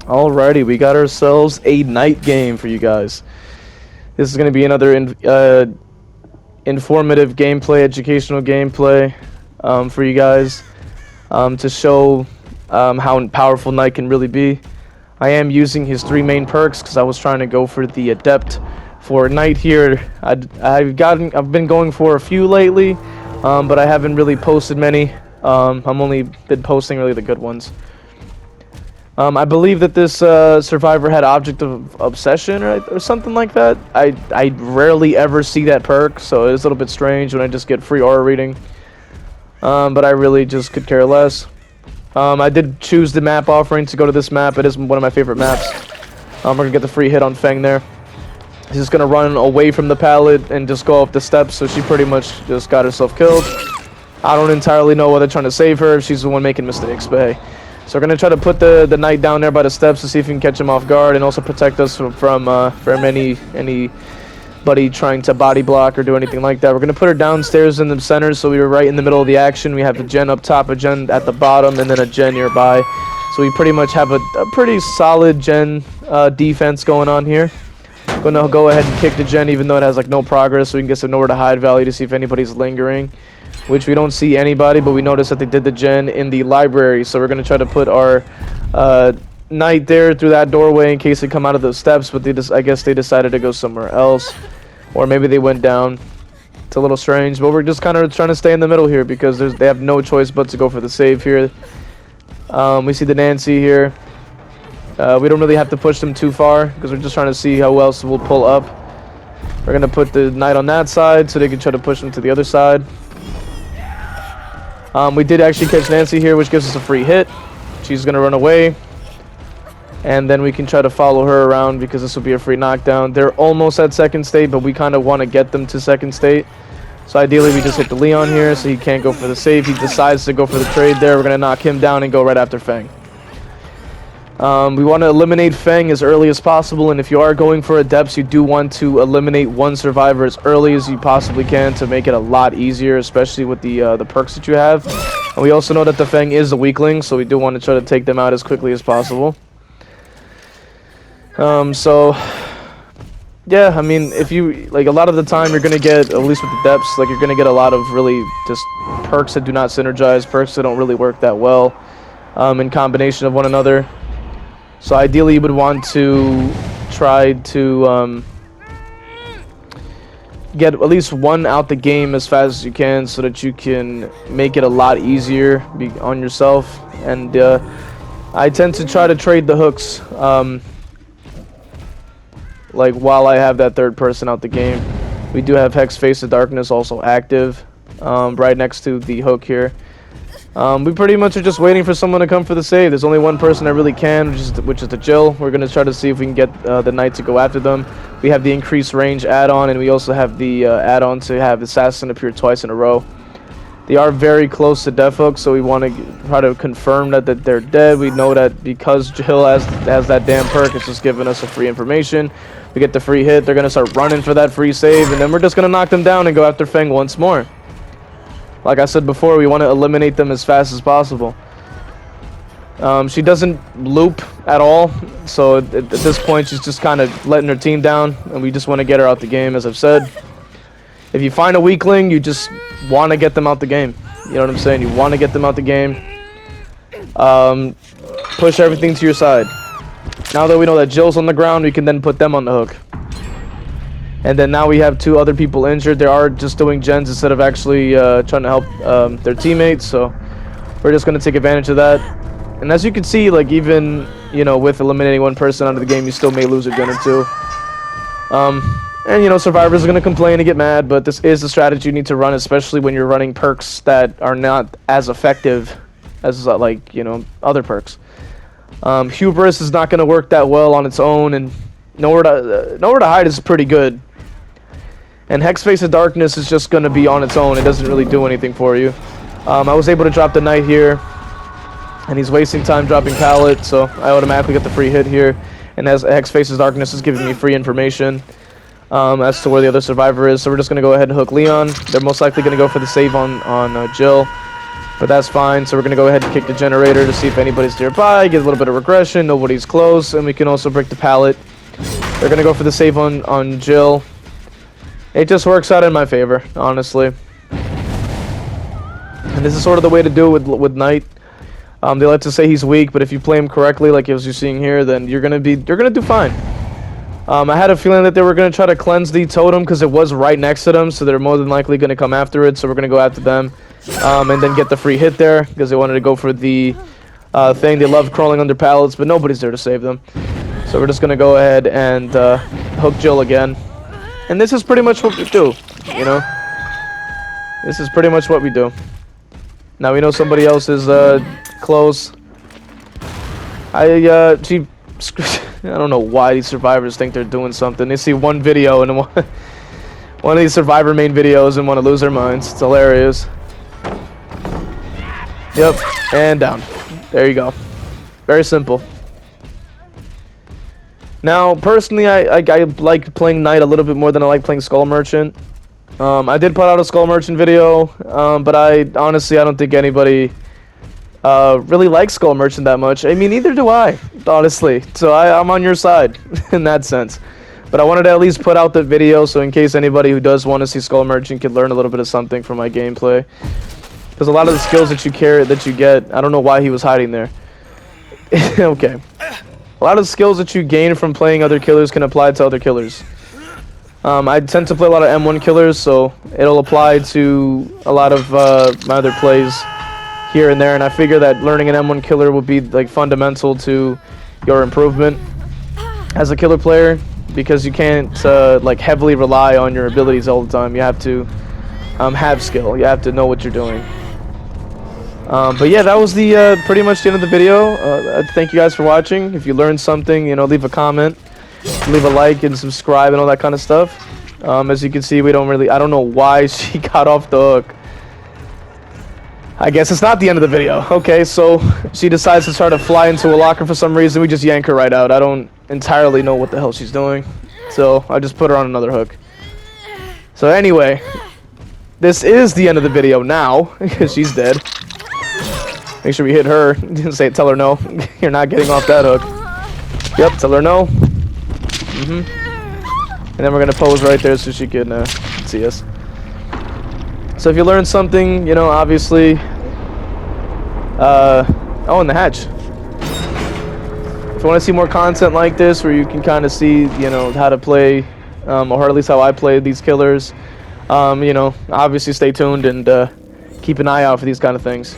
Alrighty, we got ourselves a night game for you guys. This is going to be another informative gameplay, educational gameplay for you guys to show how powerful Knight can really be. I am using his 3 main perks because I was trying to go for the Adept for Knight here. I've been going for a few lately, but I haven't really posted many. I'm only been posting really the good ones. I believe that this survivor had Object of Obsession or something like that. I rarely ever see that perk, so it's a little bit strange when I just get free aura reading. But I really just could care less. I did choose the map offering to go to this map. It is one of my favorite maps. We're going to get the free hit on Feng there. She's just going to run away from the pallet and just go up the steps, so she pretty much just got herself killed. I don't entirely know why they're trying to save her if she's the one making mistakes, but hey. So we're going to try to put the Knight down there by the steps to see if we can catch him off guard and also protect us from anybody trying to body block or do anything like that. We're going to put her downstairs in the center so we were right in the middle of the action. We have a gen up top, a gen at the bottom, and then a gen nearby. So we pretty much have a pretty solid gen defense going on here. Going to go ahead and kick the gen even though it has like no progress so we can get some nowhere to hide value to see if anybody's lingering. Which we don't see anybody, but we noticed that they did the gen in the library. So we're going to try to put our Knight there through that doorway in case they come out of those steps. But I guess they decided to go somewhere else. Or maybe they went down. It's a little strange. But we're just kind of trying to stay in the middle here because they have no choice but to go for the save here. We see the Nancy here. We don't really have to push them too far because we're just trying to see how else we'll pull up. We're going to put the Knight on that side so they can try to push them to the other side. We did actually catch Nancy here, which gives us a free hit. She's going to run away. And then we can try to follow her around because this will be a free knockdown. They're almost at second state, but we kind of want to get them to second state. So ideally, we just hit the Leon here so he can't go for the save. He decides to go for the trade there. We're going to knock him down and go right after Feng. We want to eliminate Feng as early as possible, and if you are going for Adepts, you do want to eliminate one survivor as early as you possibly can to make it a lot easier, especially with the perks that you have. And we also know that the Feng is a weakling, so we do want to try to take them out as quickly as possible. So yeah, I mean, if you like, a lot of the time you're gonna get, at least with the Adepts, like you're gonna get a lot of really just perks that do not synergize, perks that don't really work that well in combination of one another. So ideally you would want to try to get at least one out the game as fast as you can so that you can make it a lot easier on yourself. And I tend to try to trade the hooks like while I have that third person out the game. We do have Hex Face of Darkness also active right next to the hook here. We pretty much are just waiting for someone to come for the save. There's only one person that really can, which is the Jill. We're going to try to see if we can get the Knight to go after them. We have the increased range add-on, and we also have the add-on to have Assassin appear twice in a row. They are very close to death hook, so we want to try to confirm that they're dead. We know that because Jill has that damn perk, it's just giving us a free information. We get the free hit. They're going to start running for that free save, and then we're just going to knock them down and go after Feng once more. Like I said before, we want to eliminate them as fast as possible. She doesn't loop at all, so at this point she's just kind of letting her team down, and we just want to get her out the game, as I've said. If you find a weakling, you just want to get them out the game. You know what I'm saying? You want to get them out the game. Push everything to your side. Now that we know that Jill's on the ground, we can then put them on the hook. And then now we have 2 other people injured. They are just doing gens instead of actually trying to help their teammates. So we're just going to take advantage of that. And as you can see, like even, you know, with eliminating one person out of the game, you still may lose a gen or 2. And, you know, survivors are going to complain and get mad, but this is a strategy you need to run, especially when you're running perks that are not as effective as, like, you know, other perks. Hubris is not going to work that well on its own, and Nowhere to Hide is pretty good. And Hex Face of Darkness is just going to be on its own. It doesn't really do anything for you. I was able to drop the Knight here, and he's wasting time dropping pallet, so I automatically get the free hit here. And as Hex Face of Darkness is giving me free information as to where the other survivor is, so we're just going to go ahead and hook Leon. They're most likely going to go for the save on Jill. But that's fine, so we're gonna go ahead and kick the generator to see if anybody's nearby, get a little bit of regression, nobody's close, and we can also break the pallet. They're gonna go for the save on Jill. It just works out in my favor, honestly. And this is sort of the way to do it with Knight. They like to say he's weak, but if you play him correctly, like as you're seeing here, then you're gonna do fine. I had a feeling that they were gonna try to cleanse the totem because it was right next to them, so they're more than likely gonna come after it. So we're gonna go after them, and then get the free hit there because they wanted to go for the thing. They love crawling under pallets, but nobody's there to save them. So we're just gonna go ahead and hook Jill again. And this is pretty much what we do, you know. This is pretty much what we do. Now we know somebody else is close. I don't know why these survivors think they're doing something. They see one video and one of these survivor main videos and want to lose their minds. It's hilarious. Yep, and down. There you go. Very simple. Now, personally, I like playing Knight a little bit more than I like playing Skull Merchant. I did put out a Skull Merchant video, but I don't think anybody really likes Skull Merchant that much. I mean, neither do I, honestly. So I'm on your side in that sense. But I wanted to at least put out the video so in case anybody who does want to see Skull Merchant could learn a little bit of something from my gameplay. Because a lot of the skills that you get, I don't know why he was hiding there. Okay. A lot of the skills that you gain from playing other killers can apply to other killers. I tend to play a lot of M1 killers, so it'll apply to a lot of my other plays here and there, and I figure that learning an M1 killer will be like fundamental to your improvement as a killer player, because you can't like heavily rely on your abilities all the time. You have to have skill. You have to know what you're doing. But yeah, that was the pretty much the end of the video. Thank you guys for watching. If you learned something, you know, leave a comment, leave a like, and subscribe, and all that kind of stuff. As you can see, I don't know why she got off the hook. I guess it's not the end of the video. Okay, so she decides to try to fly into a locker for some reason. We just yank her right out. I don't entirely know what the hell she's doing, so I just put her on another hook. So anyway, this is the end of the video now because she's dead. Make sure we hit her. Tell her no. You're not getting off that hook. Yep, tell her no. And then we're gonna pose right there so she can see us. So if you learned something, you know, obviously. Oh, and the hatch. If you want to see more content like this, where you can kind of see, you know, how to play, or at least how I play these killers, you know, obviously stay tuned and keep an eye out for these kind of things.